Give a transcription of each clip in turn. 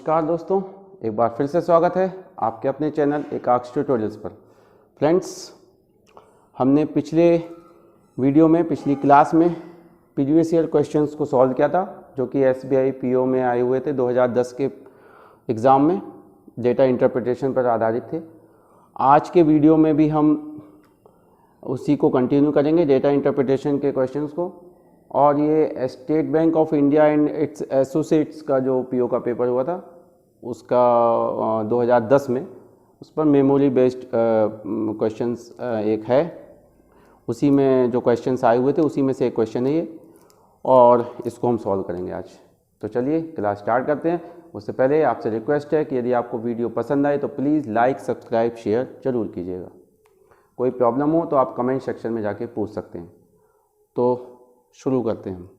नमस्कार दोस्तों, एक बार फिर से स्वागत है आपके अपने चैनल एकाक्ष ट्यूटोरियल्स पर। फ्रेंड्स, हमने पिछले वीडियो में पिछली क्लास में प्रीवियस ईयर क्वेश्चंस को सॉल्व किया था, जो कि SBI PO में आए हुए थे 2010 के एग्ज़ाम में, डेटा इंटरप्रिटेशन पर आधारित थे। आज के वीडियो में भी हम उसी को कंटिन्यू करेंगे, डेटा इंटरप्रिटेशन के क्वेश्चंस को। और ये state bank of India and it's associates का जो PO का पेपर हुआ था उसका 2010 में, उस पर मेमोरी बेस्ड क्वेश्चंस एक है, उसी में जो क्वेश्चंस आए हुए थे उसी में से एक क्वेश्चन है ये, और इसको हम सॉल्व करेंगे आज। तो चलिए क्लास स्टार्ट करते हैं। उससे पहले आपसे रिक्वेस्ट है कि यदि आपको वीडियो पसंद आए तो प्लीज़ लाइक, सब्सक्राइब, शेयर जरूर कीजिएगा। कोई प्रॉब्लम हो तो आप कमेंट सेक्शन में जाके पूछ सकते हैं। तो शुरू करते हैं।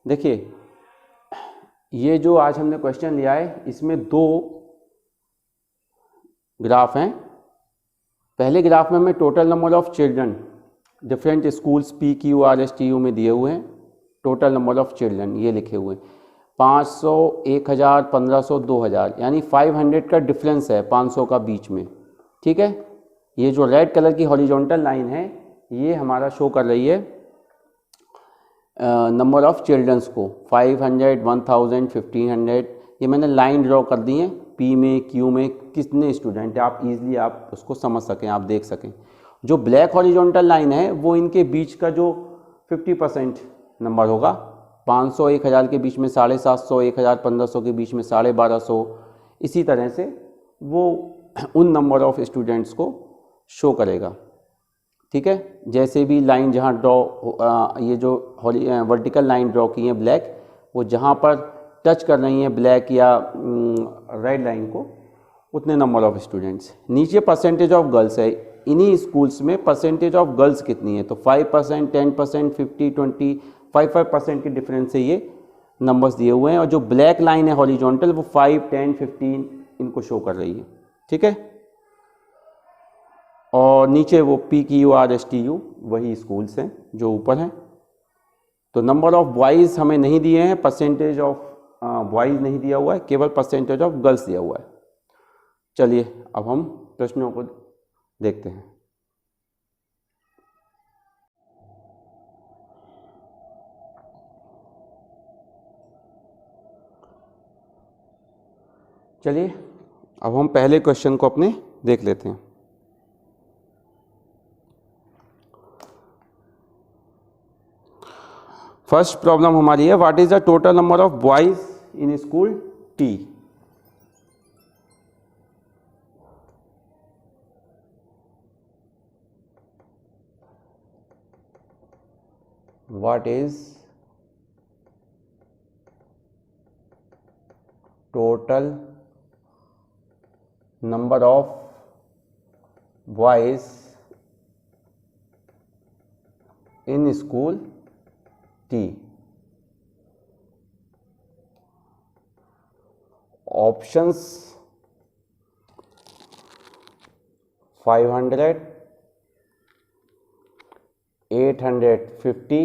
देखिए, ये जो आज हमने क्वेश्चन लिया है इसमें दो ग्राफ हैं। पहले ग्राफ में हमें total number of children different schools PQ RSTU में दिए हुए हैं। टोटल नंबर ऑफ चिल्ड्रन ये लिखे हुए हैं 500, 1000, 1500, 2000, यानी 500 का डिफरेंस है 500 का बीच में। ठीक है, ये जो रेड कलर की हॉरिजॉन्टल लाइन है ये हमारा शो कर रही है नंबर ऑफ चिल्ड्रंस को, 500, 1000, 1500। ये मैंने लाइन ड्रॉ कर दी है, P में Q में कितने स्टूडेंट है, आप इजीली आप उसको समझ सकें, आप देख सकें। जो ब्लैक हॉरिजॉन्टल लाइन है वो इनके बीच का जो 50% नंबर होगा, 500 1000 के बीच में 750, 1000 1500 के बीच में 1250, इसी तरह से वो उन नंबर ऑफ स्टूडेंट्स को शो करेगा। ठीक है, जैसे भी लाइन जहाँ ड्रॉ, ये जो वर्टिकल लाइन ड्रॉ की है ब्लैक, वो जहाँ पर टच कर रही हैं ब्लैक या रेड लाइन को, उतने नंबर ऑफ स्टूडेंट्स। नीचे परसेंटेज ऑफ गर्ल्स है, इन्हीं स्कूल्स में परसेंटेज ऑफ गर्ल्स कितनी है, तो 5%, 10%, 50, 20, 5% के डिफरेंस से ये नंबर्स दिए हुए हैं। और जो ब्लैक लाइन है हॉरिजॉन्टल वो 5, 10, 15 इनको शो कर रही है। ठीक है, और नीचे वो PQ RSTU वही स्कूल्स हैं जो ऊपर हैं। तो नंबर ऑफ बॉयज़ हमें नहीं दिए हैं, परसेंटेज ऑफ बॉयज़ नहीं दिया हुआ है, केवल परसेंटेज ऑफ गर्ल्स दिया हुआ है। चलिए अब हम प्रश्नों को देखते हैं। चलिए अब हम पहले क्वेश्चन को अपने देख लेते हैं। फर्स्ट प्रॉब्लम हमारी है, what is the total number of boys in school T। What is total number of boys in school T। Options 500, 850,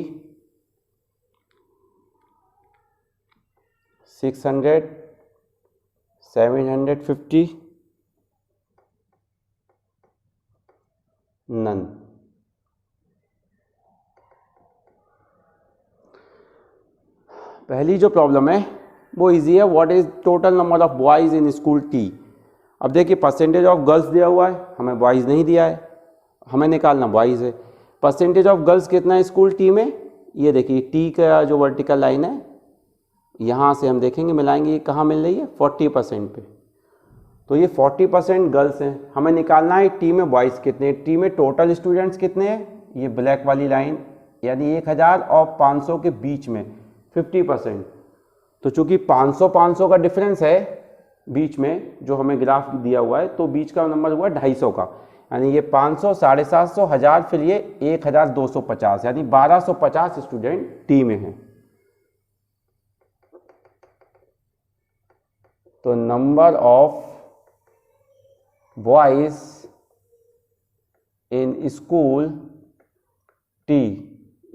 600, 750, none। पहली जो प्रॉब्लम है वो इजी है, what is total number of boys in school T। अब देखिए percentage of girls दिया हुआ है, हमें बॉयज नहीं दिया है, हमें निकालना बॉयज है। परसेंटेज ऑफ गर्ल्स कितना है स्कूल T में, ये देखिए T का जो वर्टिकल लाइन है यहाँ से हम देखेंगे मिलाएंगे, ये कहाँ मिल रही है 40% पे। तो ये 40% गर्ल्स हैं, हमें निकालना है T में बॉयज़ कितने, T में टोटल स्टूडेंट्स कितने हैं, ये ब्लैक वाली लाइन, यानी 1000 और 500 के बीच में 50%। तो चूंकि 500 का डिफरेंस है बीच में जो हमें ग्राफ दिया हुआ है, तो बीच का नंबर हुआ 250 का, यानी ये 500, 750, 1000, फिर ये 1250, यानी 1250 स्टूडेंट T में हैं। तो number of boys in school T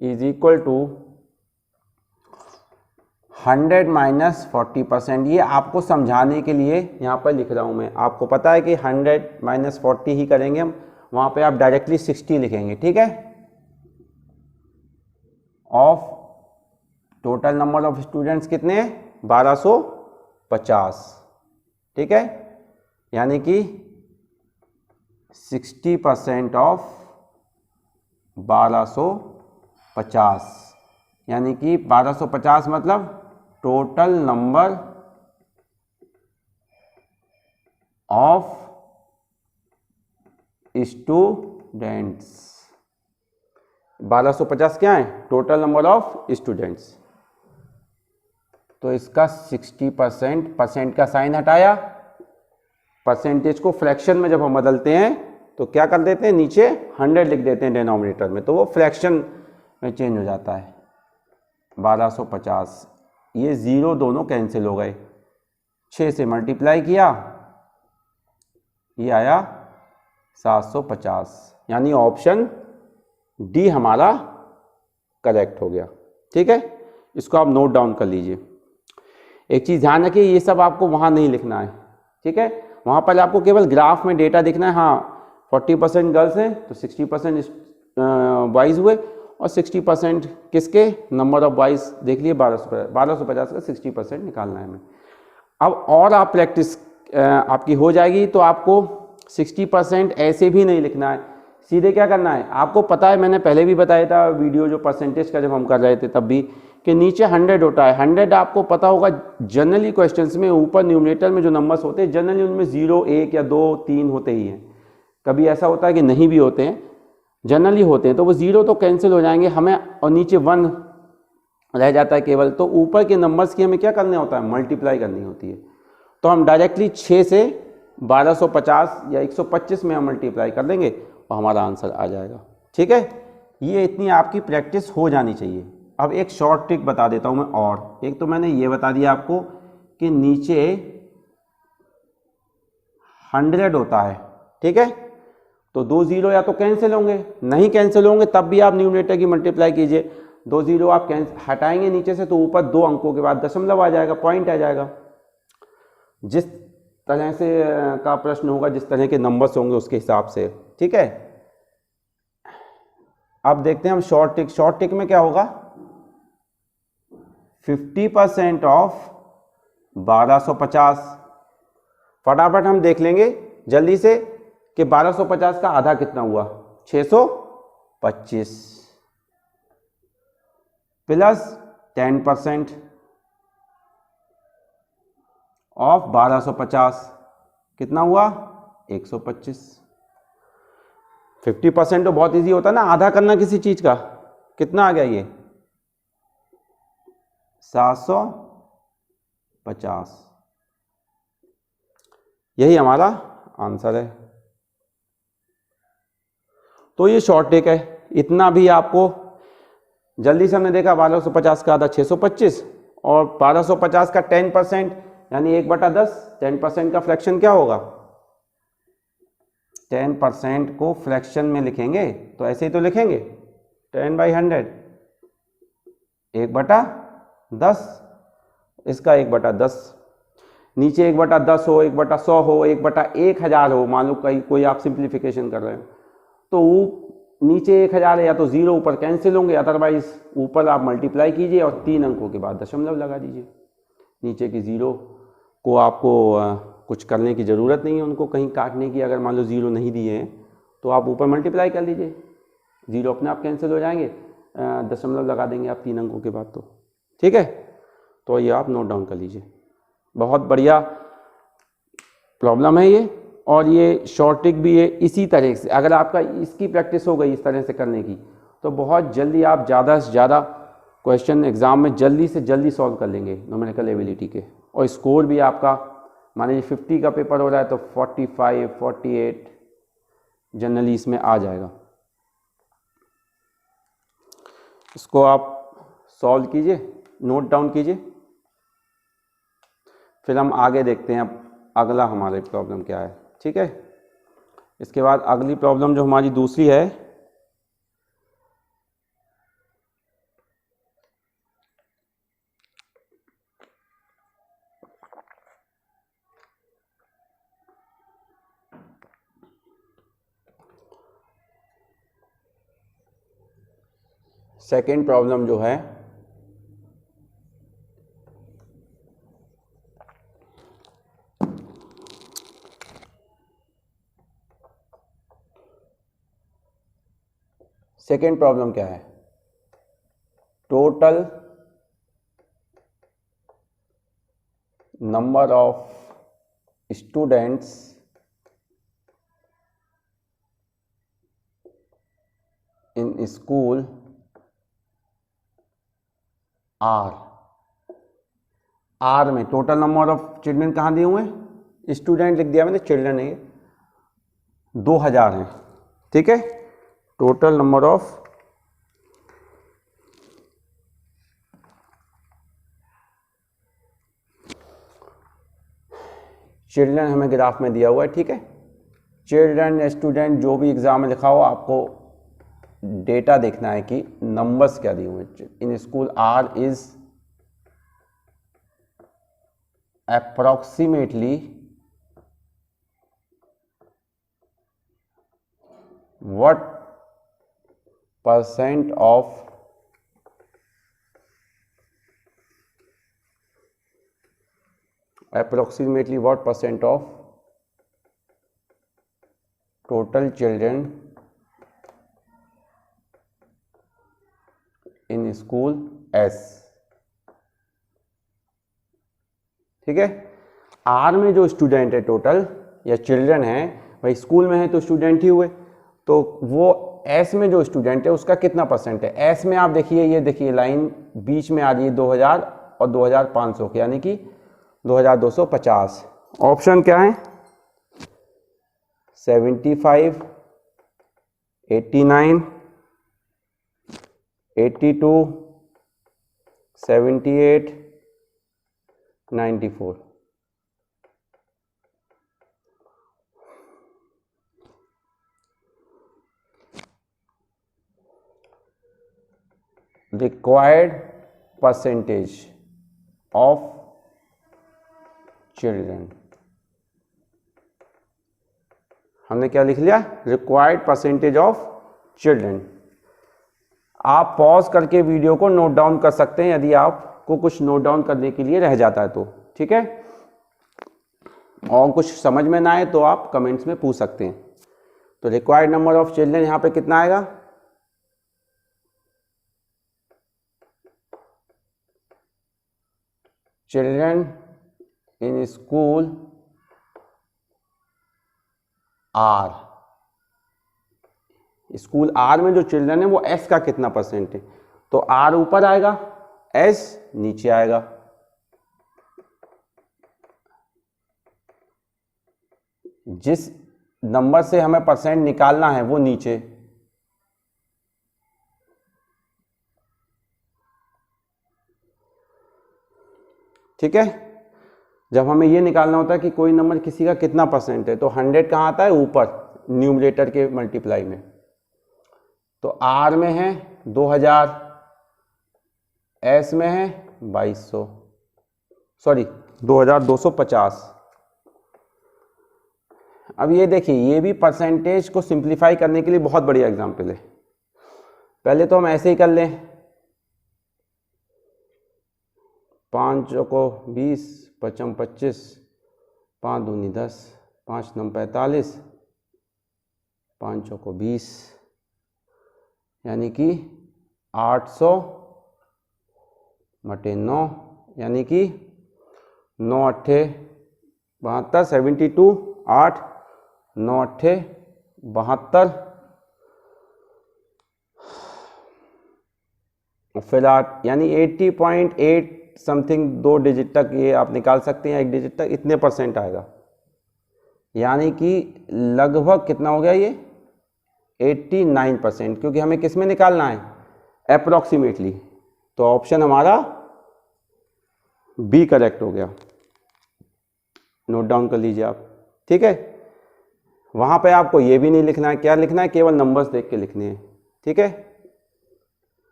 is equal to 100 minus 40%। ये आपको समझाने के लिए यहाँ पर लिख रहा हूँ मैं। आपको पता है कि 100 माइनस 40 ही करेंगे हम, वहाँ पे आप डायरेक्टली 60 लिखेंगे, ठीक है। Of total number of students कितने, 1250, ठीक है। यानी कि 60% ऑफ 1250, यानी कि 1250 मतलब टोटल नंबर ऑफ स्टूडेंट्स। 1250 क्या है, टोटल नंबर ऑफ स्टूडेंट्स। तो इसका 60%, परसेंट का साइन हटाया, परसेंटेज को फ्रैक्शन में जब हम बदलते हैं तो क्या कर देते हैं, नीचे 100 लिख देते हैं डिनोमिनेटर में, तो वो फ्रैक्शन में चेंज हो जाता है। 1250, ये ज़ीरो दोनों कैंसिल हो गए, 6 से मल्टीप्लाई किया, ये आया 750, यानी ऑप्शन डी हमारा करेक्ट हो गया, ठीक है। इसको आप नोट डाउन कर लीजिए। एक चीज़ ध्यान रखिए, ये सब आपको वहाँ नहीं लिखना है, ठीक है। वहाँ पर आपको केवल ग्राफ में डेटा दिखना है। हाँ, 40% गर्ल्स हैं तो 60% बॉयज़ हुए, और 60% किसके, नंबर ऑफ बॉयज़ देख लिए 1250 का 60% निकालना है हमें। अब और आप प्रैक्टिस आपकी हो जाएगी तो आपको 60% ऐसे भी नहीं लिखना है, सीधे क्या करना है, आपको पता है, मैंने पहले भी बताया था वीडियो जो परसेंटेज का जब हम कर रहे थे तब भी, कि नीचे 100 होता है। 100 आपको पता होगा, जनरली क्वेश्चंस में ऊपर न्यूमरेटर में जो नंबर्स होते हैं जनरली उनमें 0, 1 या 2, 3 होते ही हैं। कभी ऐसा होता है कि नहीं भी होते हैं, जनरली होते हैं, तो वो 0 तो कैंसिल हो जाएंगे हमें, और नीचे 1 रह जाता है केवल। तो ऊपर के नंबर्स की हमें क्या करना होता है, मल्टीप्लाई करनी होती है। तो हम डायरेक्टली 6 से 1250 या 125 में हम मल्टीप्लाई कर देंगे और हमारा आंसर आ जाएगा, ठीक है। ये इतनी आपकी प्रैक्टिस हो जानी चाहिए। अब एक शॉर्ट ट्रिक बता देता हूँ मैं, और एक तो मैंने ये बता दिया आपको कि नीचे 100 होता है, ठीक है। तो 2 0 या तो कैंसिल होंगे, नहीं कैंसिल होंगे तब भी आप न्यूमरेटर की मल्टीप्लाई कीजिए। 2 0 आप हटाएंगे नीचे से तो ऊपर 2 अंकों के बाद दशमलव आ जाएगा, पॉइंट आ जाएगा। जिस तरह से का प्रश्न होगा, जिस तरह के नंबर्स होंगे उसके हिसाब से, ठीक है। अब देखते हैं हम शॉर्ट ट्रिक। शॉर्ट ट्रिक में क्या होगा, 50% ऑफ 1250। फटाफट हम देख लेंगे जल्दी से कि 1250 का आधा कितना हुआ, 625 प्लस 10% ऑफ 1250 कितना हुआ, 125। 50% तो बहुत इजी होता है ना, आधा करना किसी चीज का। कितना आ गया ये, 750। यही हमारा आंसर है। तो ये शॉर्ट ट्रिक है। इतना भी आपको जल्दी से हमने देखा, 1250 का आधा 625, और 1250 का 10% यानी 1/10। 10% का फ्रैक्शन क्या होगा, 10% को फ्रैक्शन में लिखेंगे तो ऐसे ही तो लिखेंगे, 10/100, 1/10। इसका 1/10, नीचे 1/10 हो, 1/100 हो, 1/1000 हो, मान लो कोई आप सिंप्लीफिकेशन कर रहे हो तो नीचे 1000 है, या तो 0 ऊपर कैंसिल होंगे, अदरवाइज ऊपर आप मल्टीप्लाई कीजिए और 3 अंकों के बाद दशमलव लगा दीजिए। नीचे की 0 को आपको कुछ करने की ज़रूरत नहीं है, उनको कहीं काटने की। अगर मान लो 0 नहीं दिए हैं तो आप ऊपर मल्टीप्लाई कर लीजिए, 0 अपने आप कैंसिल हो जाएंगे, दशमलव लगा देंगे आप 3 अंकों के बाद, तो ठीक है। तो ये आप नोट डाउन कर लीजिए। बहुत बढ़िया प्रॉब्लम है ये, और ये शॉर्ट ट्रिक भी है। इसी तरह से अगर आपका इसकी प्रैक्टिस हो गई इस तरह से करने की, तो बहुत जल्दी आप ज़्यादा से ज़्यादा क्वेश्चन एग्जाम में जल्दी से जल्दी सॉल्व कर लेंगे न्यूमेरिकल एबिलिटी के, और स्कोर भी आपका, मान लीजिए 50 का पेपर हो रहा है तो 45, 48 जनरली इसमें आ जाएगा। इसको आप सॉल्व कीजिए, नोट डाउन कीजिए, फिर हम आगे देखते हैं अब अगला हमारी प्रॉब्लम क्या है, ठीक है। इसके बाद अगली प्रॉब्लम जो हमारी दूसरी है, सेकेंड प्रॉब्लम जो है सेकेंड प्रॉब्लम क्या है, total number of students in school R में टोटल नंबर ऑफ चिल्ड्रन कहाँ दिए हुए हैं, स्टूडेंट लिख दिया मैंने, चिल्ड्रन है 2000 हैं, ठीक है। टोटल नंबर ऑफ चिल्ड्रन हमें ग्राफ में दिया हुआ है, ठीक है। चिल्ड्रन स्टूडेंट जो भी एग्जाम में लिखा हो, आपको डेटा देखना है कि नंबर्स क्या दिए हुए हैं। In school R is approximately what percent of total children in school S, ठीक है। आर में जो स्टूडेंट है टोटल या चिल्ड्रन है, भाई स्कूल में है तो स्टूडेंट ही हुए, तो वो एस में जो स्टूडेंट है उसका कितना परसेंट है। एस में आप देखिए, ये देखिए लाइन बीच में आ रही है 2000 और 2500 की, यानी कि 2250। ऑप्शन क्या है, 75, 89, 82, 78, 94। रिक्वायर्ड परसेंटेज ऑफ चिल्ड्रन, हमने क्या लिख लिया, रिक्वायर्ड परसेंटेज ऑफ चिल्ड्रन। आप पॉज करके वीडियो को नोट डाउन कर सकते हैं यदि आपको कुछ नोट डाउन करने के लिए रह जाता है तो, ठीक है। और कुछ समझ में ना आए तो आप कमेंट्स में पूछ सकते हैं। तो रिक्वायर्ड नंबर ऑफ चिल्ड्रन यहां पे कितना आएगा, children in school R, school R में जो चिल्ड्रन है वो एस का कितना परसेंट है, तो आर ऊपर आएगा, एस नीचे आएगा। जिस नंबर से हमें परसेंट निकालना है वो नीचे, ठीक है। जब हमें ये निकालना होता है कि कोई नंबर किसी का कितना परसेंट है, तो 100 कहाँ आता है, ऊपर न्यूमरेटर के मल्टीप्लाई में। तो आर में है 2000, एस में है 2200, सॉरी 2250। अब ये देखिए, ये भी परसेंटेज को सिंप्लीफाई करने के लिए बहुत बढ़िया एग्जाम्पल है। पहले तो हम ऐसे ही कर लें, 5 को 20, 5 25, 5 दूनी 10, 5 9 45, 5 को 20, यानी कि 800 बटे 9, यानी कि 9 अट्ठे 72, 72, 8 9 अट्ठे 72, फिर 8 यानी 80.8 समथिंग, 2 डिजिट तक ये आप निकाल सकते हैं, 1 डिजिट तक इतने परसेंट आएगा। यानी कि लगभग कितना हो गया ये, 89%, क्योंकि हमें किस में निकालना है, अप्रॉक्सीमेटली। तो ऑप्शन हमारा बी करेक्ट हो गया, नोट डाउन कर लीजिए आप, ठीक है। वहां पे आपको ये भी नहीं लिखना है, क्या लिखना है, केवल नंबर्स देख के लिखने हैं, ठीक है।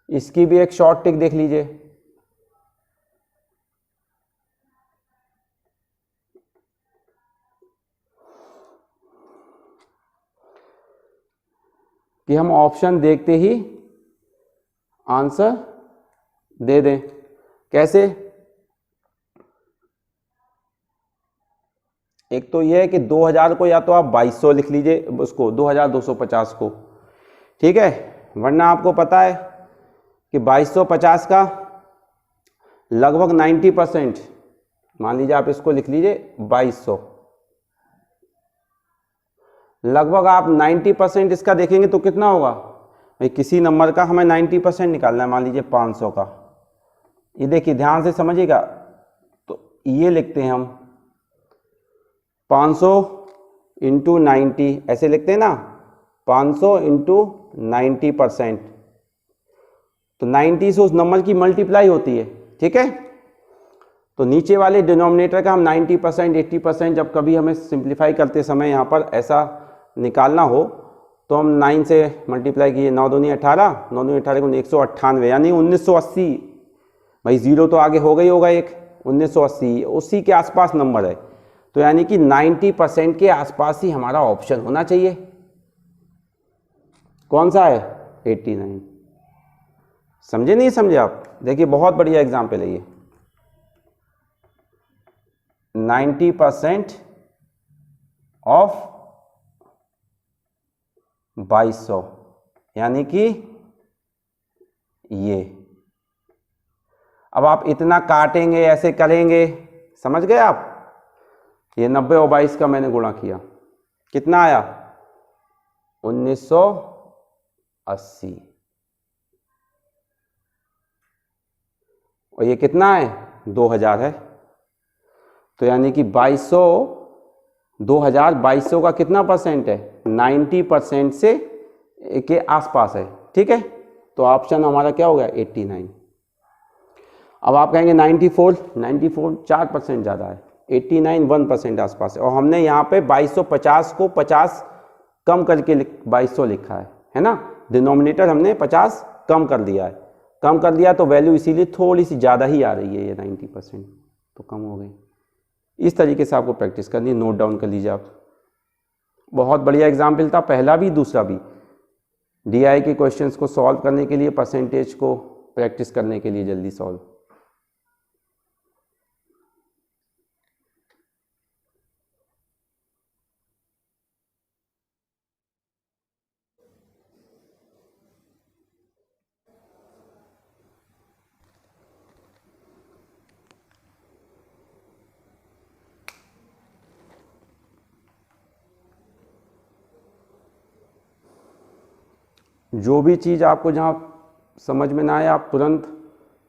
इसकी भी एक शॉर्ट टिक देख लीजिए, कि हम ऑप्शन देखते ही आंसर दे दें। कैसे? एक तो यह है कि 2000 को या तो आप 2200 लिख लीजिए, उसको 2250 को, ठीक है, वरना आपको पता है कि 2250 का लगभग 90%, मान लीजिए आप इसको लिख लीजिए 2200, लगभग आप 90% इसका देखेंगे तो कितना होगा भाई, किसी नंबर का हमें 90% निकालना है, मान लीजिए 500 का। ये देखिए ध्यान से समझिएगा, तो ये लिखते हैं हम 500 इंटू 90, ऐसे लिखते हैं ना, 500 इंटू 90%, तो 90 से उस नंबर की मल्टीप्लाई होती है, ठीक है। तो नीचे वाले डिनोमिनेटर का हम 90%, 80% जब कभी हमें सिंप्लीफाई करते समय यहाँ पर ऐसा निकालना हो तो हम 9 से मल्टीप्लाई किए, 9 दूनी 18, 9 दूनी 18 को 198, यानी 1980, भाई जीरो तो आगे हो गई होगा एक, 1980 उसी के आसपास नंबर है, तो यानी कि 90% के आसपास ही हमारा ऑप्शन होना चाहिए। कौन सा है? 89। समझे नहीं समझे आप? देखिए बहुत बढ़िया एग्जाम्पल है ये। 90% ऑफ 2200, यानी कि ये। अब आप इतना काटेंगे, ऐसे करेंगे, समझ गए आप? ये 90 और 22 का मैंने गुणा किया, कितना आया? 1980। और ये कितना है? 2000 है, तो यानी कि 2200, 2000 2200 का कितना परसेंट है? 90% से के आसपास है, ठीक है। तो ऑप्शन हमारा क्या हो गया? 89। अब आप कहेंगे 94, 94 4% ज़्यादा है, 89 1% आसपास है, और हमने यहाँ पे 2250 को 50 कम करके 2200 लिखा है ना, डिनोमिनेटर हमने 50 कम कर दिया है, कम कर दिया तो वैल्यू इसीलिए थोड़ी सी ज़्यादा ही आ रही है, ये 90% तो कम हो गई। इस तरीके से आपको प्रैक्टिस करनी है, नोट डाउन कर लीजिए आप। बहुत बढ़िया एग्जाम्पल था, पहला भी दूसरा भी। डीआई के क्वेश्चंस को सॉल्व करने के लिए, परसेंटेज को प्रैक्टिस करने के लिए जल्दी सॉल्व। जो भी चीज़ आपको जहाँ समझ में ना आए आप तुरंत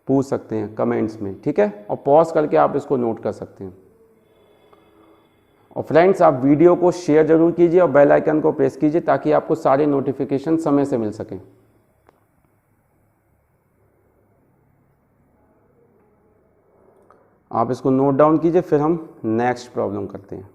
पूछ सकते हैं कमेंट्स में, ठीक है, और पॉज करके आप इसको नोट कर सकते हैं। और फ्रेंड्स आप वीडियो को शेयर जरूर कीजिए और बेल आइकन को प्रेस कीजिए ताकि आपको सारे नोटिफिकेशन समय से मिल सकें। आप इसको नोट डाउन कीजिए, फिर हम नेक्स्ट प्रॉब्लम करते हैं।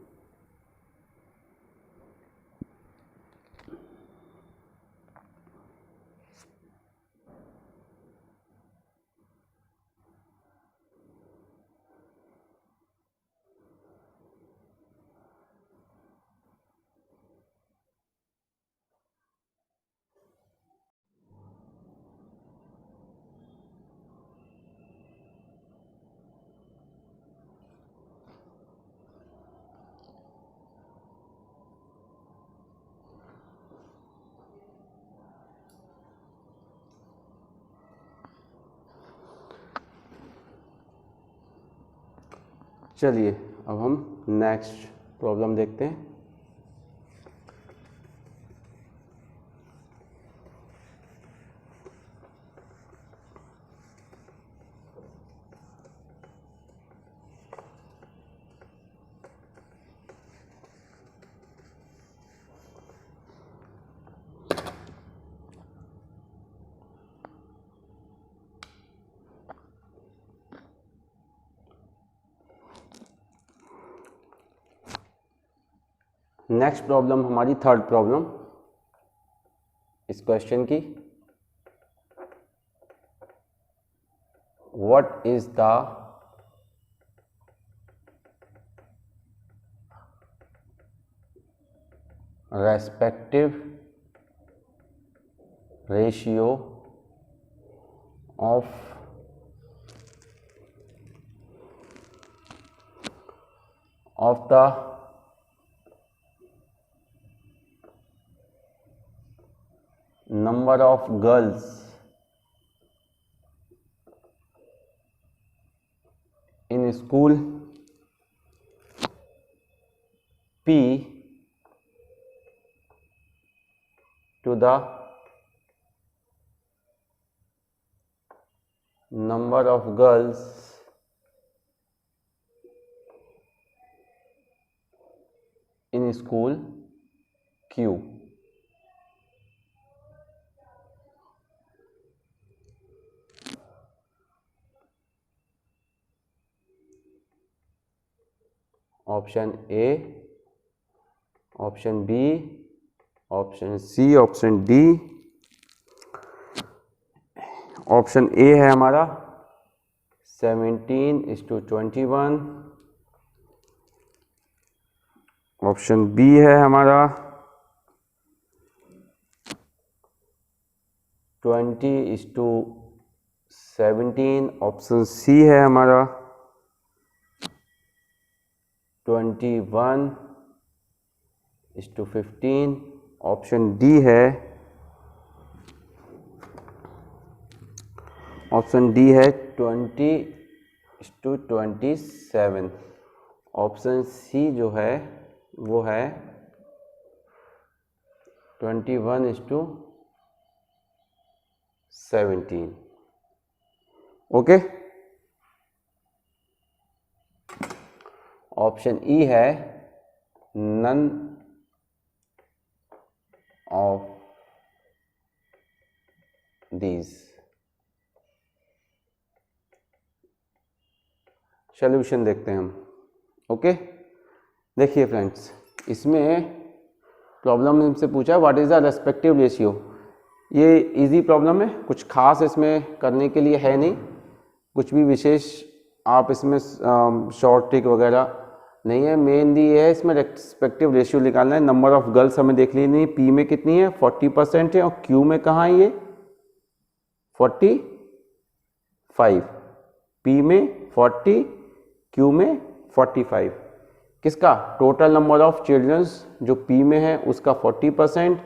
चलिए अब हम नेक्स्ट प्रॉब्लम देखते हैं। नेक्स्ट प्रॉब्लम हमारी थर्ड प्रॉब्लम इस क्वेश्चन की। What is the respective ratio of the number of girls in school P to the number of girls in school Q. Option A, option B, option C, option D. Option A है हमारा 17:21। Option B है हमारा 20:17। Option C है हमारा 21:15। Option D है, option D है 20:27। Option C जो है वो है 21:17। ओके। ऑप्शन ई है नन ऑफ दीज। सॉल्यूशन देखते हैं हम। ओके, देखिए फ्रेंड्स, इसमें प्रॉब्लम हमसे पूछा what is the respective ratio. ये इजी प्रॉब्लम है, कुछ खास इसमें करने के लिए है नहीं, कुछ भी विशेष आप इसमें शॉर्ट ट्रिक वगैरह नहीं है। मेनली ये है इसमें रेस्पेक्टिव रेशियो निकालना है। नंबर ऑफ गर्ल्स हमें देख लेनी, पी में कितनी है 40% है, और क्यू में कहाँ है ये 45। पी में 40, क्यू में 45। किसका टोटल नंबर ऑफ चिल्ड्रंस जो पी में है उसका 40%,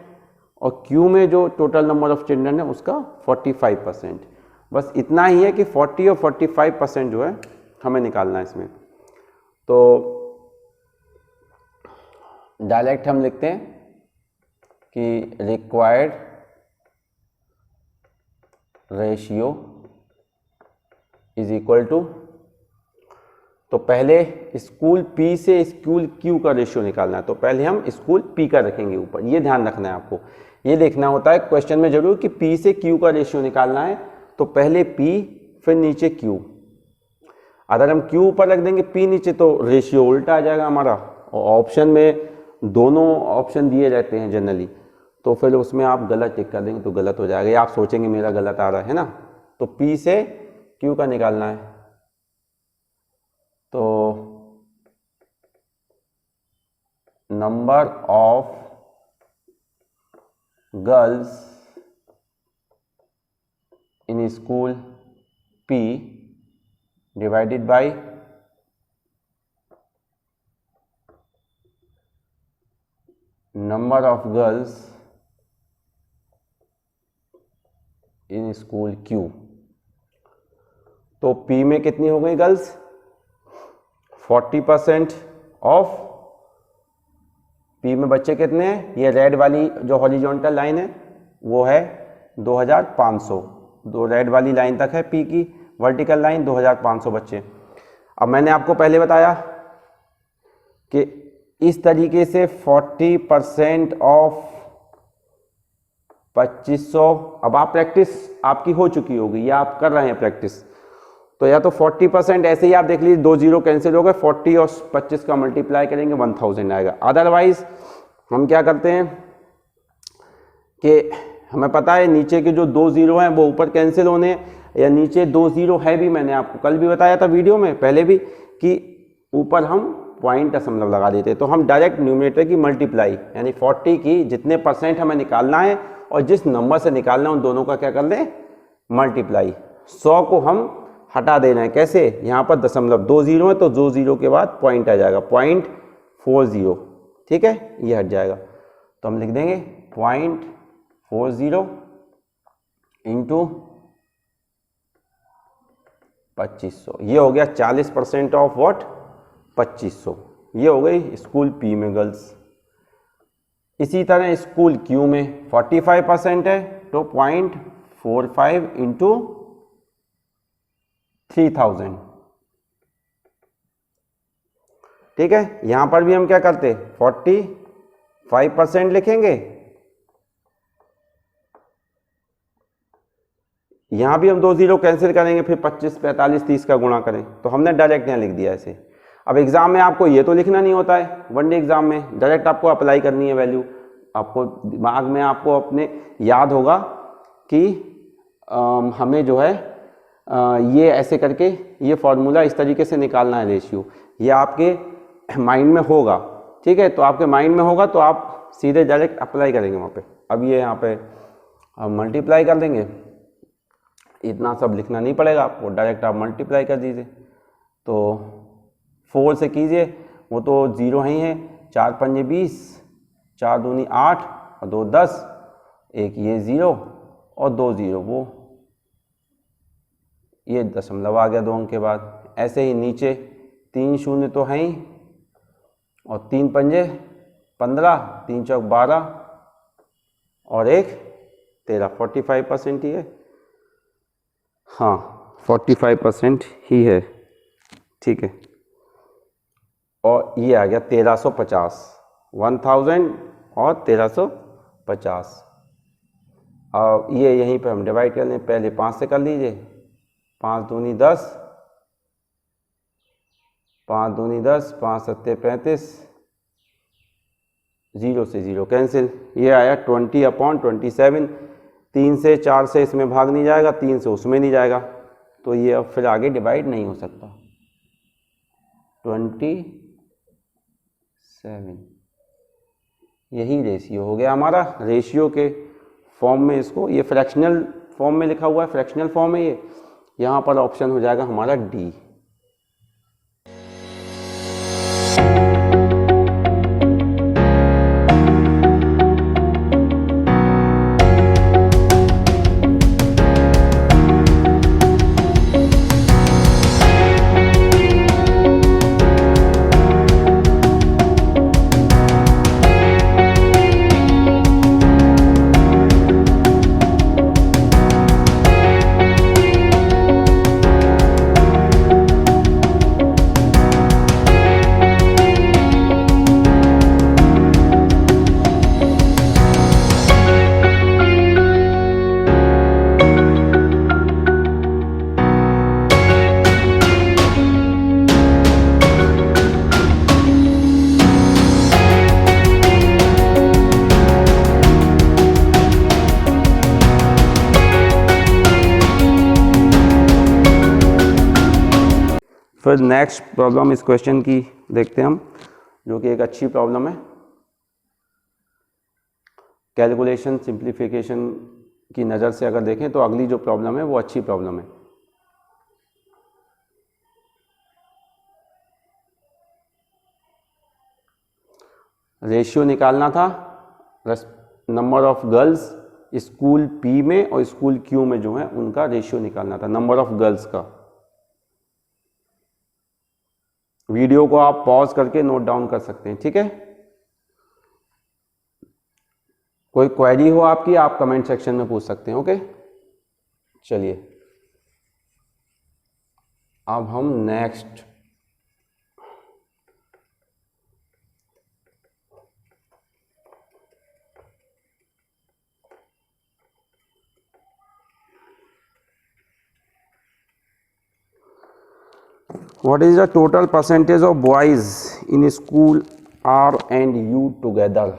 और क्यू में जो टोटल नंबर ऑफ चिल्ड्रन है उसका 45%। बस इतना ही है कि 40 और 45% जो है हमें निकालना है इसमें। तो डायरेक्ट हम लिखते हैं कि required ratio is equal to, तो पहले स्कूल पी से स्कूल क्यू का रेशियो निकालना है, तो पहले हम स्कूल पी का रखेंगे ऊपर। ये ध्यान रखना है आपको, ये देखना होता है क्वेश्चन में जरूर कि पी से क्यू का रेशियो निकालना है, तो पहले पी फिर नीचे क्यू। अगर हम क्यू ऊपर रख देंगे पी नीचे तो रेशियो उल्टा आ जाएगा हमारा। और ऑप्शन में दोनों ऑप्शन दिए रहते हैं जनरली, तो फिर उसमें आप गलत टिक कर देंगे तो गलत हो जाएगा, या आप सोचेंगे मेरा गलत आ रहा है ना। तो पी से क्यू का निकालना है, तो number of girls in school P divided by number of girls in school Q. तो पी में कितनी हो गई गर्ल्स 40% ऑफ, पी में बच्चे कितने हैं, ये रेड वाली जो हॉरिजॉन्टल लाइन है वो है 2500, दो रेड वाली लाइन तक है पी की वर्टिकल लाइन, 2500 बच्चे। अब मैंने आपको पहले बताया कि इस तरीके से 40% ऑफ 2500, अब आप प्रैक्टिस आपकी हो चुकी होगी या आप कर रहे हैं प्रैक्टिस, तो या तो 40% ऐसे ही आप देख लीजिए, 2 0 कैंसिल हो गए, 40 और 25 का मल्टीप्लाई करेंगे 1000 आएगा। अदरवाइज हम क्या करते हैं कि हमें पता है नीचे के जो 2 0 हैं वो ऊपर कैंसिल होने हैं, या नीचे 2 0 है भी, मैंने आपको कल भी बताया था वीडियो में पहले भी कि ऊपर हम पॉइंट दशमलव लगा देते, तो हम डायरेक्ट न्यूमरेटर की मल्टीप्लाई यानी 40 की जितने % हमें निकालना है और जिस नंबर से निकालना है उन दोनों का क्या कर लें मल्टीप्लाई। 100 को हम हटा देना है। कैसे? यहाँ पर दशमलव 2 जीरो है तो 2 जीरो के बाद पॉइंट आ जाएगा 0.40, ठीक है, ये हट जाएगा। तो हम लिख देंगे 0.40 इंटू 2500, ये हो गया 40% ऑफ व्हाट, 2500। ये हो गई स्कूल पी में गर्ल्स। इसी तरह स्कूल क्यू में 45% है तो 0.45 इंटू 3000, ठीक है। यहां पर भी हम क्या करते, 45% लिखेंगे, यहां भी हम 2 जीरो कैंसिल करेंगे, फिर 25, 45, 30 का गुणा करें, तो हमने डायरेक्ट यहां लिख दिया ऐसे। अब एग्जाम में आपको ये तो लिखना नहीं होता है, वनडे एग्जाम में डायरेक्ट आपको अप्लाई करनी है वैल्यू। आपको दिमाग में आपको अपने याद होगा कि हमें जो है ये ऐसे करके ये फॉर्मूला इस तरीके से निकालना है रेशियो, ये आपके माइंड में होगा, ठीक है। तो आपके माइंड में होगा तो आप सीधे डायरेक्ट अप्लाई करेंगे वहाँ पे। अब ये यहाँ पे हम मल्टीप्लाई कर देंगे, इतना सब लिखना नहीं पड़ेगा आपको, डायरेक्ट आप मल्टीप्लाई कर दीजिए। तो 4 से कीजिए, वो तो जीरो ही है, 4 पंजे 20, 4 दूनी 8 और 2 10, एक ये ज़ीरो और 2 जीरो, वो ये दशमलव आ गया 2 अंक के बाद। ऐसे ही नीचे 3 शून्य तो हैं ही, और 3 पंजे 15, 3 चौक 12 और एक 13, 45% ही है, हाँ 45% ही है, ठीक है। और ये आ गया 1350, 1000 और 1350। और ये यहीं पे हम डिवाइड कर लें, पहले 5 से कर लीजिए, 5 दूनी 10, 5 दूनी 10, 5 सत्ते 35, 0 से 0 कैंसिल, ये आया 20/27। 3 से 4 से इसमें भाग नहीं जाएगा, 3 से उसमें नहीं जाएगा, तो ये अब फिर आगे डिवाइड नहीं हो सकता। 27, यही रेशियो हो गया हमारा। रेशियो के फॉर्म में इसको, ये फ्रैक्शनल फॉर्म में लिखा हुआ है, फ्रैक्शनल फॉर्म है ये, यहाँ पर ऑप्शन हो जाएगा हमारा डी। फिर नेक्स्ट प्रॉब्लम इस क्वेश्चन की देखते हैं हम, जो कि एक अच्छी प्रॉब्लम है। कैलकुलेशन सिंप्लीफिकेशन की नज़र से अगर देखें तो अगली जो प्रॉब्लम है वो अच्छी प्रॉब्लम है। रेशियो निकालना था number of girls school P में और स्कूल क्यू में जो है उनका रेशियो निकालना था, नंबर ऑफ गर्ल्स का। वीडियो को आप पॉज करके नोट डाउन कर सकते हैं, ठीक है। कोई क्वेरी हो आपकी, आप कमेंट सेक्शन में पूछ सकते हैं, ओके। चलिए अब हम next What is the total percentage of boys in school R and U together?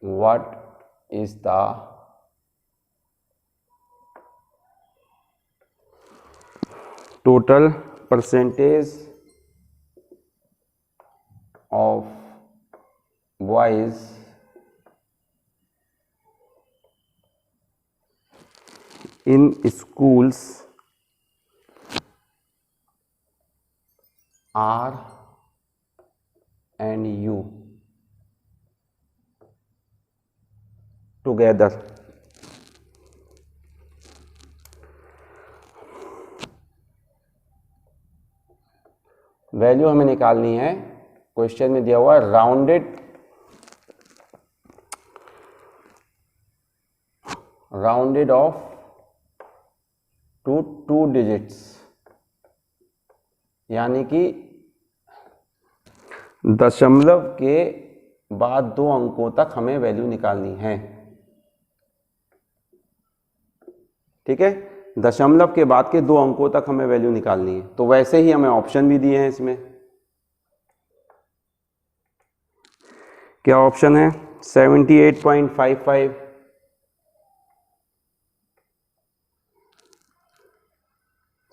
What is the total percentage of boys in schools R and U together. Value हमें निकालनी है, क्वेश्चन में दिया हुआ राउंडेड ऑफ टू डिजिट्स, यानी कि दशमलव के बाद 2 अंकों तक हमें वैल्यू निकालनी है। ठीक है, दशमलव के बाद के 2 अंकों तक हमें वैल्यू निकालनी है। तो वैसे ही हमें ऑप्शन भी दिए हैं इसमें। क्या ऑप्शन है? 78.55,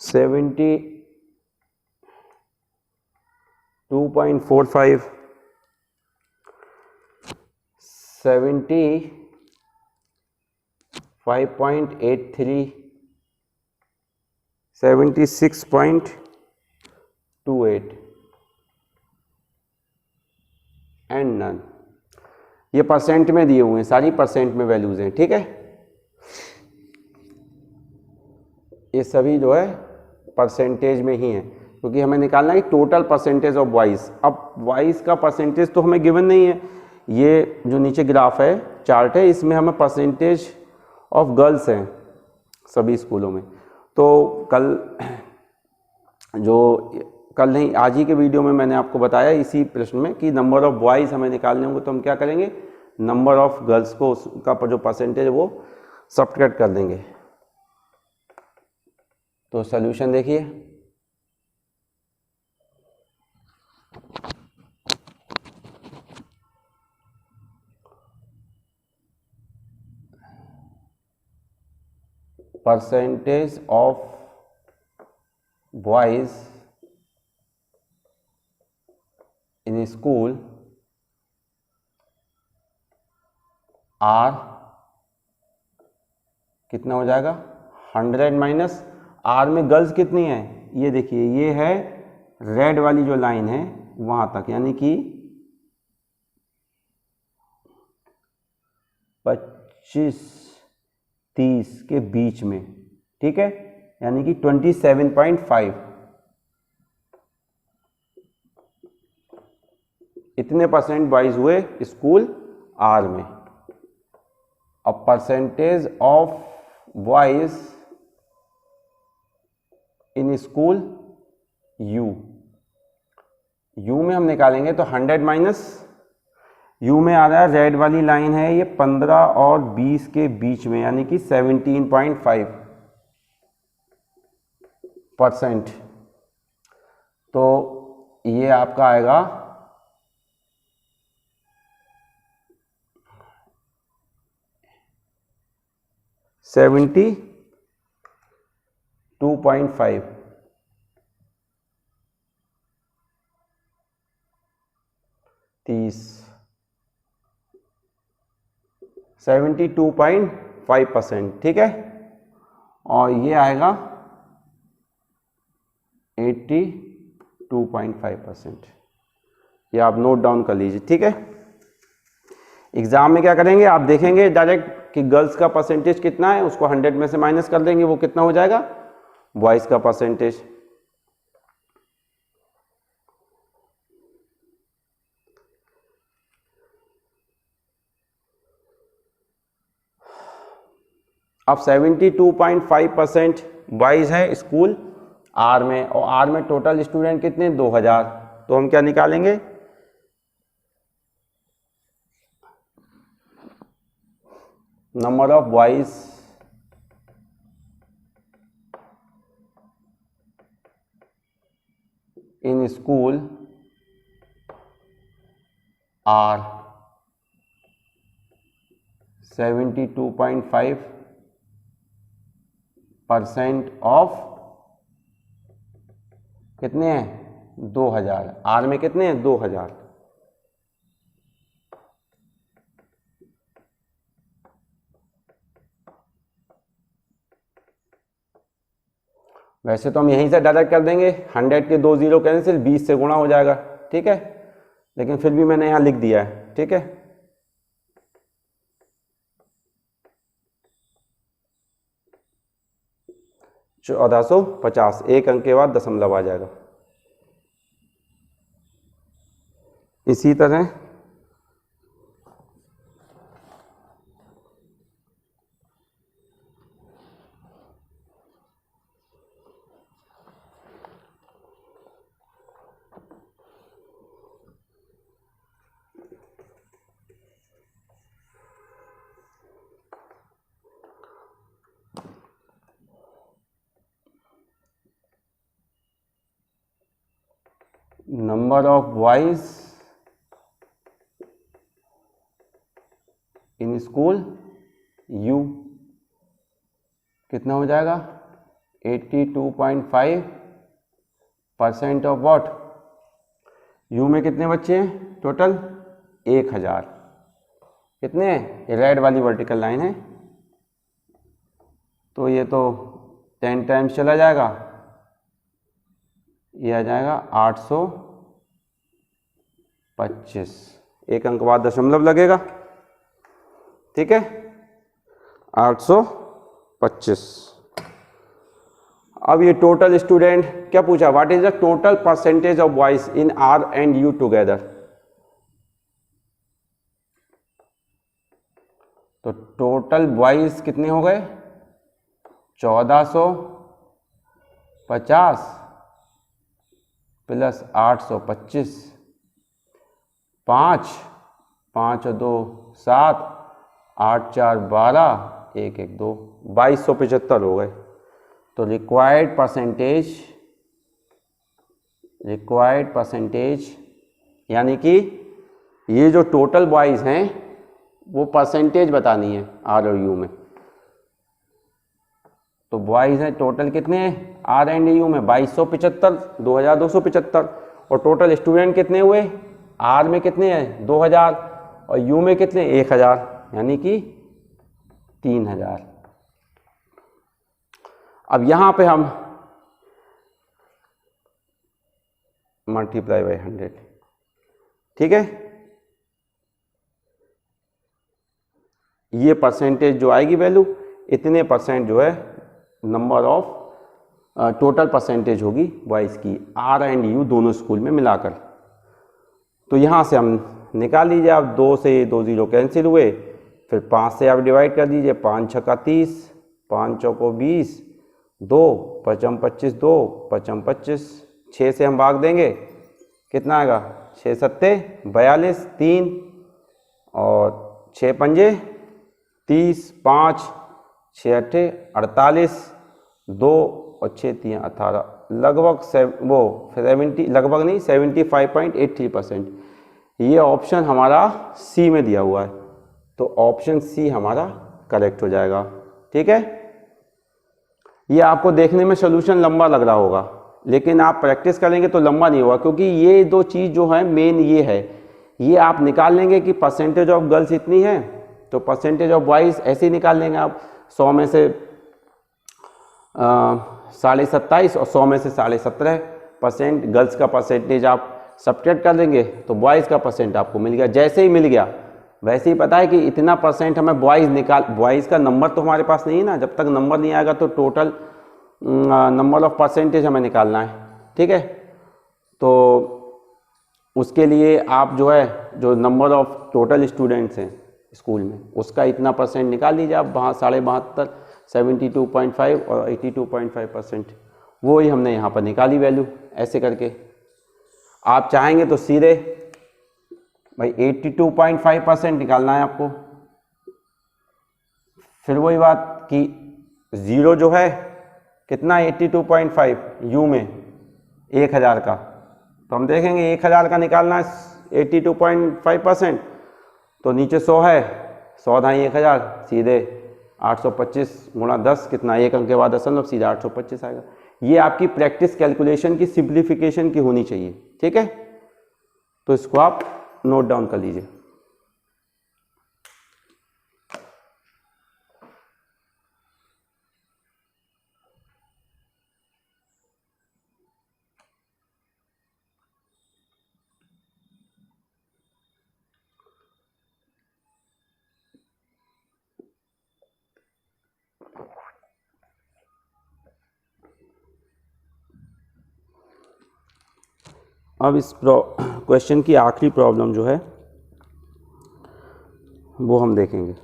72.45, 75.83, 76.28 एंड नन। ये परसेंट में दिए हुए हैं, सारी परसेंट में वैल्यूज हैं। ठीक है, ये सभी जो है परसेंटेज में ही है, क्योंकि हमें निकालना है टोटल परसेंटेज ऑफ बॉयज़। अब बॉयज़ का परसेंटेज तो हमें गिवन नहीं है, ये जो नीचे ग्राफ है, चार्ट है, इसमें हमें परसेंटेज ऑफ गर्ल्स हैं सभी स्कूलों में। तो कल नहीं, आज ही के वीडियो में मैंने आपको बताया इसी प्रश्न में कि नंबर ऑफ बॉयज़ हमें निकालने होंगे, तो हम क्या करेंगे, नंबर ऑफ गर्ल्स को, उसका जो परसेंटेज है वो सब्ट्रैक्ट कर देंगे। तो सॉल्यूशन देखिए, percentage of boys in school R कितना हो जाएगा, 100 माइनस आर में गर्ल्स कितनी है, ये देखिए, ये है रेड वाली जो लाइन है वहां तक, यानी कि 25-30 के बीच में। ठीक है, यानी कि 27.5, इतने परसेंट बॉयज हुए स्कूल आर में। अब percentage of boys in school you में हम निकालेंगे तो 100 माइनस यू में आ रहा है, रेड वाली लाइन है ये 15 और 20 के बीच में, यानी कि 17.5%। तो ये आपका आएगा 72.5, 72.5%। ठीक है, और ये आएगा 82.5%। ये आप नोट डाउन कर लीजिए। ठीक है, एग्जाम में क्या करेंगे, आप देखेंगे डायरेक्ट कि गर्ल्स का परसेंटेज कितना है, उसको 100 में से माइनस कर देंगे, वो कितना हो जाएगा, बॉयज का परसेंटेज। अब 72.5% बॉयज है स्कूल आर में, और आर में टोटल स्टूडेंट कितने, 2000। तो हम क्या निकालेंगे, number of boys in school R 72.5% of कितने हैं, 2000। आर में कितने हैं, 2000। वैसे तो हम यहीं से डायरेक्ट कर देंगे, 100 के 2 जीरो कैंसिल, 20 से गुणा हो जाएगा, ठीक है, लेकिन फिर भी मैंने यहाँ लिख दिया है, ठीक है। जो 1450, एक अंक के बाद दशमलव आ जाएगा। इसी तरह number of boys in school you कितना हो जाएगा, 82.5% ऑफ व्हाट, यू में कितने बच्चे हैं टोटल, 1000। कितने, रेड वाली वर्टिकल लाइन है, तो ये तो 10 टाइम्स चला जाएगा, ये आ जाएगा 825, एक अंक बाद दशमलव लगेगा, ठीक है, 825। अब ये टोटल स्टूडेंट क्या पूछा, what is the total percentage of boys in are and U together, तो टोटल बॉयज कितने हो गए, 1450 प्लस 825, 5 5 और 2 7, 8 4 12, 1 1 2, 2275 हो गए। तो रिक्वायर्ड परसेंटेज यानी कि ये जो टोटल बॉयज हैं वो परसेंटेज बतानी है आर और यू में। तो बॉयज हैं टोटल कितने हैं आर एंड यू में, 2275, 2275, और टोटल स्टूडेंट कितने हुए, आर में कितने हैं 2000 और यू में कितने 1000, यानी कि 3000। अब यहां पे हम मल्टीप्लाई बाय 100, ठीक है, ये परसेंटेज जो आएगी वैल्यू, इतने परसेंट जो है नंबर ऑफ टोटल परसेंटेज होगी बॉयज की आर एंड यू दोनों स्कूल में मिलाकर। तो यहाँ से हम निकाल लीजिए, आप 2 से 2 जीरो कैंसिल हुए, फिर 5 से आप डिवाइड कर दीजिए, 5 छक्का 30, 5 चौको 20, 2 पचम 25, 2 पचम 25, 6 से हम भाग देंगे कितना आएगा, 6 सत्ते 42, 3 और 6 पंजे 30, 5 6 अट्ठे 48, 2 और 6 3 18, लगभग 70, लगभग नहीं 75.83%। ये ऑप्शन हमारा सी में दिया हुआ है, तो ऑप्शन सी हमारा करेक्ट हो जाएगा, ठीक है। ये आपको देखने में सोल्यूशन लंबा लग रहा होगा, लेकिन आप प्रैक्टिस करेंगे तो लंबा नहीं होगा, क्योंकि ये दो चीज़ जो है मेन ये है, ये आप निकाल लेंगे कि परसेंटेज ऑफ गर्ल्स इतनी है, तो परसेंटेज ऑफ बॉयज़ ऐसे ही निकाल लेंगे आप, 100 में से 27.5 और 100 में से 17.5% गर्ल्स का परसेंटेज आप सब्ट्रैक्ट कर देंगे तो बॉयज़ का परसेंट आपको मिल गया। जैसे ही मिल गया वैसे ही पता है कि इतना परसेंट हमें बॉयज़ का नंबर तो हमारे पास नहीं है ना, जब तक नंबर नहीं आएगा तो टोटल नंबर ऑफ परसेंटेज हमें निकालना है, ठीक है। तो उसके लिए आप जो है जो नंबर ऑफ टोटल स्टूडेंट्स हैं स्कूल में उसका इतना परसेंट निकाल लीजिए आप, 72, 72.5 और 82.5%, वो ही हमने यहाँ पर निकाली वैल्यू। ऐसे करके आप चाहेंगे तो सीधे भाई 82.5% निकालना है आपको, फिर वही बात कि ज़ीरो जो है कितना 82.5 यू में 1000 का, तो हम देखेंगे 1000 का निकालना है 82.5%, तो नीचे 100 है, 100 दाई 1000, सीधे 825 गुणा 10 कितना, एक अंक के बाद दशमलव, सीधा 825 आएगा। ये आपकी प्रैक्टिस कैलकुलेशन की सिंप्लीफिकेशन की होनी चाहिए, ठीक है। तो इसको आप नोट डाउन कर लीजिए। अब इस क्वेश्चन की आखिरी प्रॉब्लम जो है वो हम देखेंगे।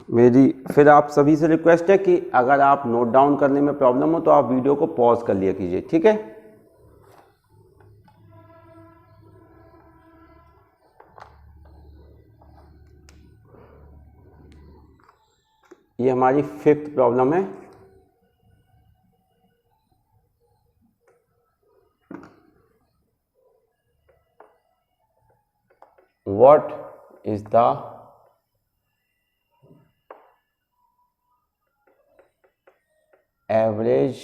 मेरी फिर आप सभी से रिक्वेस्ट है कि अगर आप नोट डाउन करने में प्रॉब्लम हो तो आप वीडियो को पॉज कर लिया कीजिए, ठीक है। ये हमारी 5th प्रॉब्लम है। What is the average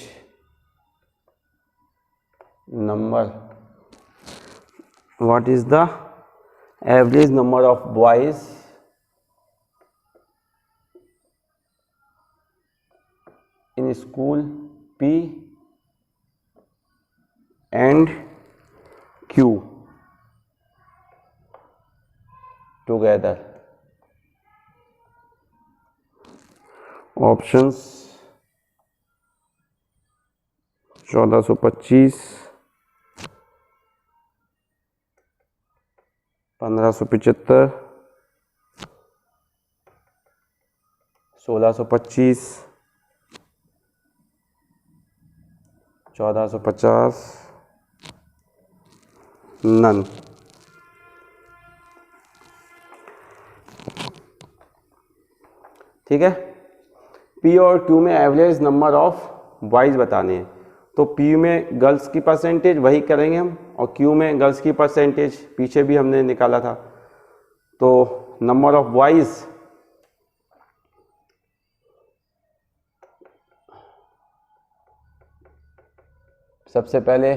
number of boys in school P and Q together? Options 1425, 1575, 1625, 1450, none. ठीक है। पी और क्यू में एवरेज नंबर ऑफ बॉयज बताने हैं, तो पी में गर्ल्स की परसेंटेज वही करेंगे हम, और क्यू में गर्ल्स की परसेंटेज पीछे भी हमने निकाला था। तो नंबर ऑफ बॉयज सबसे पहले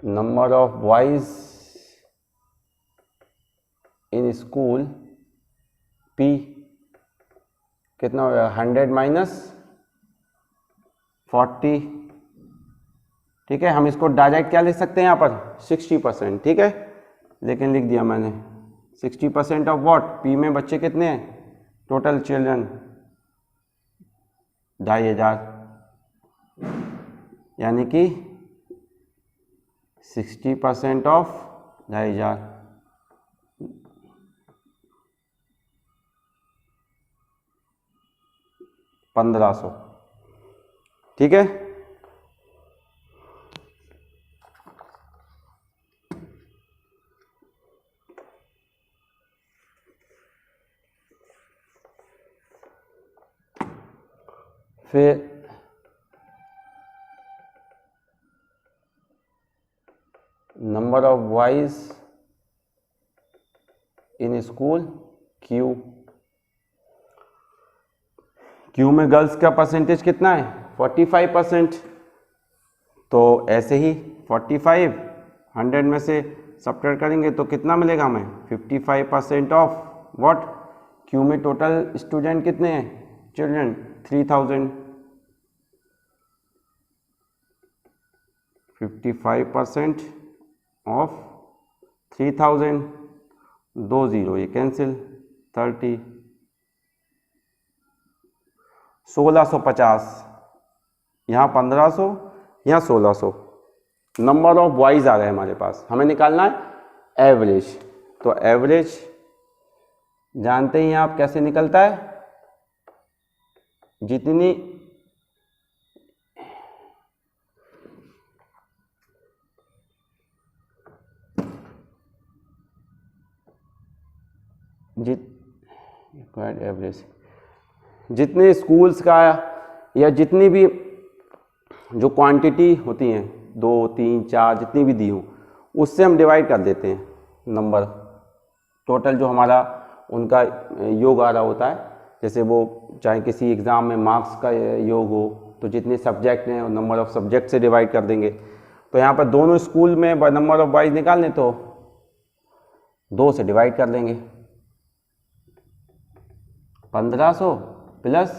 number of boys in school P कितना हो गया, 100 माइनस 40। ठीक है, हम इसको डायरेक्ट क्या लिख सकते हैं यहाँ पर 60%। ठीक है, लेकिन लिख दिया मैंने 60% ऑफ व्हाट, पी में बच्चे कितने हैं, टोटल चिल्ड्रन 2500, यानी कि 60% ऑफ 2500 1500। ठीक है, फिर number of boys in school Q, Q में गर्ल्स का परसेंटेज कितना है 45%, तो ऐसे ही 45 100 में से सब्ट्रैक्ट करेंगे तो कितना मिलेगा हमें 55% ऑफ व्हाट, क्यू में टोटल स्टूडेंट कितने हैं चिल्ड्रन 3000, 55% ऑफ 3000, 2 0 ये कैंसिल 30, 1650, यहाँ 1500, यहाँ 1600। नंबर ऑफ बॉयज आ रहे हैं हमारे पास, हमें निकालना है एवरेज। तो एवरेज जानते ही आप कैसे निकलता है, जितनी एवरेज जितने स्कूल्स का या जितनी भी जो क्वांटिटी होती हैं 2 3 4 जितनी भी दी हो, उससे हम डिवाइड कर देते हैं नंबर, टोटल जो हमारा उनका योग आ रहा होता है जैसे वो चाहे किसी एग्ज़ाम में मार्क्स का योग हो तो जितने सब्जेक्ट हैं नंबर ऑफ़ सब्जेक्ट से डिवाइड कर देंगे। तो यहाँ पर दोनों स्कूल में नंबर ऑफ़ बॉयज़ निकालने तो 2 से डिवाइड कर देंगे। 1500 प्लस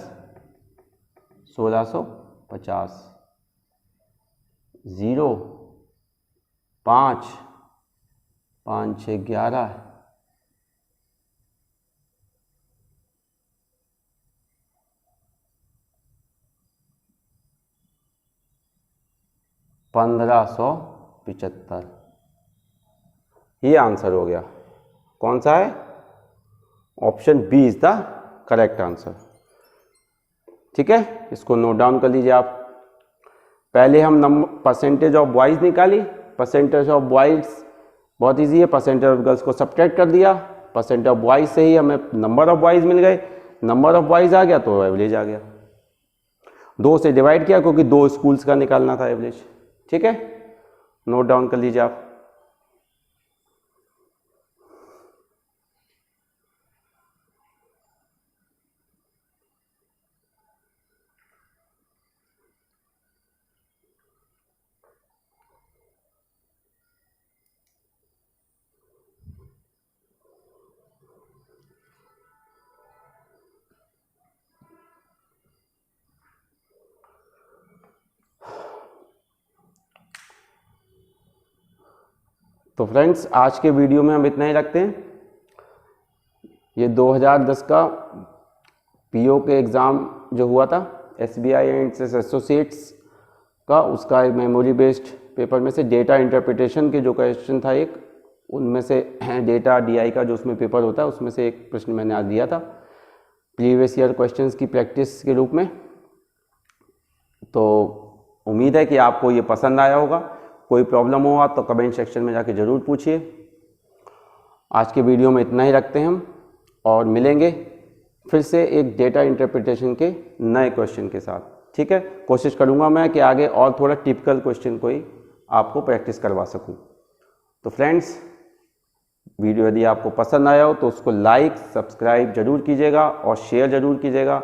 1650 0 5 5 6 11 1575। ये आंसर हो गया। कौन सा है? Option B is the correct answer. ठीक है, इसको नोट डाउन कर लीजिए आप। पहले हम परसेंटेज ऑफ बॉयज़ निकाली। परसेंटेज ऑफ बॉयज़ बहुत इजी है, परसेंटेज ऑफ गर्ल्स को सब्ट्रैक्ट कर दिया। परसेंटेज ऑफ बॉयज़ से ही हमें नंबर ऑफ बॉयज़ मिल गए। नंबर ऑफ बॉयज़ आ गया तो एवरेज आ गया। 2 से डिवाइड किया क्योंकि 2 स्कूल्स का निकालना था एवरेज। ठीक है, नोट डाउन कर लीजिए आप। तो फ्रेंड्स, आज के वीडियो में हम इतना ही रखते हैं। ये 2010 का पीओ के एग्ज़ाम जो हुआ था SBI एंड एसोसिएट्स का, उसका एक मेमोरी बेस्ड पेपर में से डेटा इंटरप्रिटेशन के जो क्वेश्चन था एक, उनमें से डेटा DI का जो उसमें पेपर होता है उसमें से एक प्रश्न मैंने आज दिया था प्रीवियस ईयर क्वेश्चंस की प्रैक्टिस के रूप में। तो उम्मीद है कि आपको ये पसंद आया होगा। कोई प्रॉब्लम हुआ तो कमेंट सेक्शन में जाके ज़रूर पूछिए। आज के वीडियो में इतना ही रखते हैं हम, और मिलेंगे फिर से एक डेटा इंटरप्रिटेशन के नए क्वेश्चन के साथ। ठीक है, कोशिश करूँगा मैं कि आगे और थोड़ा टिपिकल क्वेश्चन कोई आपको प्रैक्टिस करवा सकूँ। तो फ्रेंड्स, वीडियो यदि आपको पसंद आया हो तो उसको लाइक सब्सक्राइब जरूर कीजिएगा और शेयर ज़रूर कीजिएगा,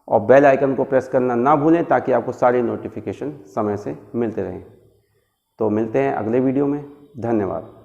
और बेल आइकन को प्रेस करना ना भूलें ताकि आपको सारे नोटिफिकेशन समय से मिलते रहें। तो मिलते हैं अगले वीडियो में। धन्यवाद।